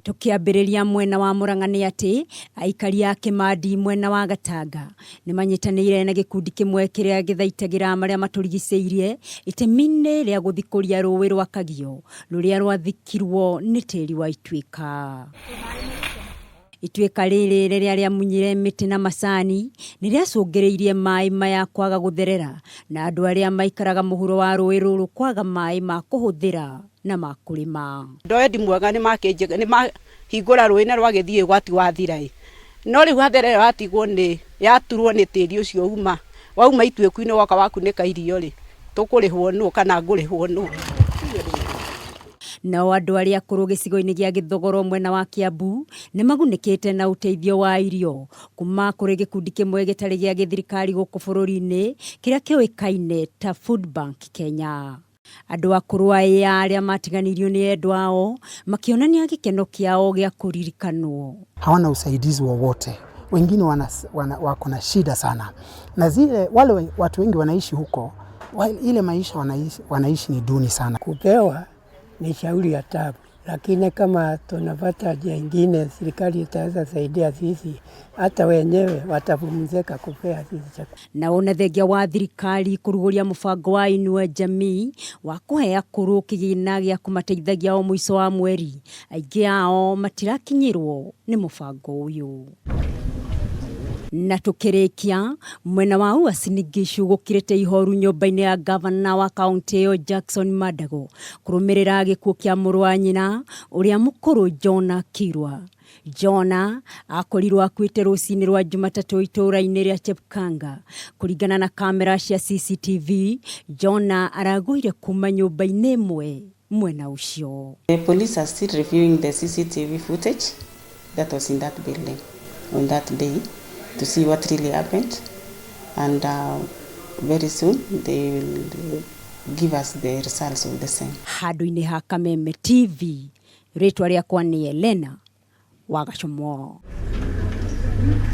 Tukiambĩrĩria mwena wa Murang'a nĩ atĩ aikari a Kimandi mwena wa Gatanga nĩ manyitanĩire na gĩkundi kĩmwe kĩrĩa gĩthaitagĩra marĩa matũrigicĩirie itemi-inĩ rĩa gũthikũria rũĩ rwa Kagio rũrĩa rwathikirwo nĩ tĩri wa Ituĩka. Ituĩka rĩrĩ rĩrĩa rĩamunyire mĩtĩ na macani nĩ rĩacũngĩrĩirie maĩ maya kwaga gũtherera na andũ arĩa maikaraga mũhuro wa rũĩ rũrũ kwaga maĩ ma kũhũthĩra na ma kũrĩma. Ndoendi mwega nĩ mahingũra rũĩ na rwagĩthiĩ gwati wathira. No rĩu hatherera watigwo nĩ yaturwo nĩ tĩri ũcio wauma Ituĩka-inĩ woka wakunĩka irio rĩ, tũkũrĩhwo nũ kana ngũrĩhwo nũ? Nao andũ arĩa akũrũ gĩcigo-inĩ gĩa Gĩthogoro mwena wa Kiambu nĩ magunĩkĩte na ũteithio wa irio kuma kũrĩ gĩkundi kĩmwe gĩtarĩ gĩa gĩthirikari gũkũ bũrũri-inĩ kĩrĩa kĩũĩkaine ta Food Bank Kenya. Andũ akũrũ aya arĩa matiganirio nĩ endwa ao makionania gĩkeno kĩao gĩa kũririkanwo. Hawana usaidizi wowote, wengine wako na shida sana, na wale watu wengi wanaishi huko, ile maisha wanaishi ni duni sana. Kupewa ni shauri ya tabu, lakini kama tunapata njia nyingine serikali itaweza saidia sisi, hata wenyewe watapumzika kupea sisi chakula. Na thengia wa thirikari kũrugũria mũbango wa Inua Jamii wa kũhe akũrũ kĩgĩna gĩa kũmateithagia o mũico wa mweri, aingĩ ao matirakinyĩrwo nĩ mũbango ũyũ. Na tukĩrĩkia mwena wa Uasin Gishu gũkirĩte ihoru nyũmba-inĩ ya gavana wa kaunti ĩyo Jackson Madago kũrũmĩrĩra gĩkuũ kĩa mũrũ wa nyina ũrĩa mũkũrũ John Kirwa. John akorirwo akuĩte rũcinĩ rwa Jumatatũ itũũra-inĩ rĩa Chepkanga. Kũringana na kamera cia CCTV, John aragũire kuma nyũmba-inĩ ĩmwe mwena ũcio. The police are still reviewing the CCTV footage that was in that building on that day to see what really happened, and very soon they will give us the results of the same. Handũ-inĩ ha Kameme TV, rĩtwa rĩakwa nĩ Elena Wagacomo.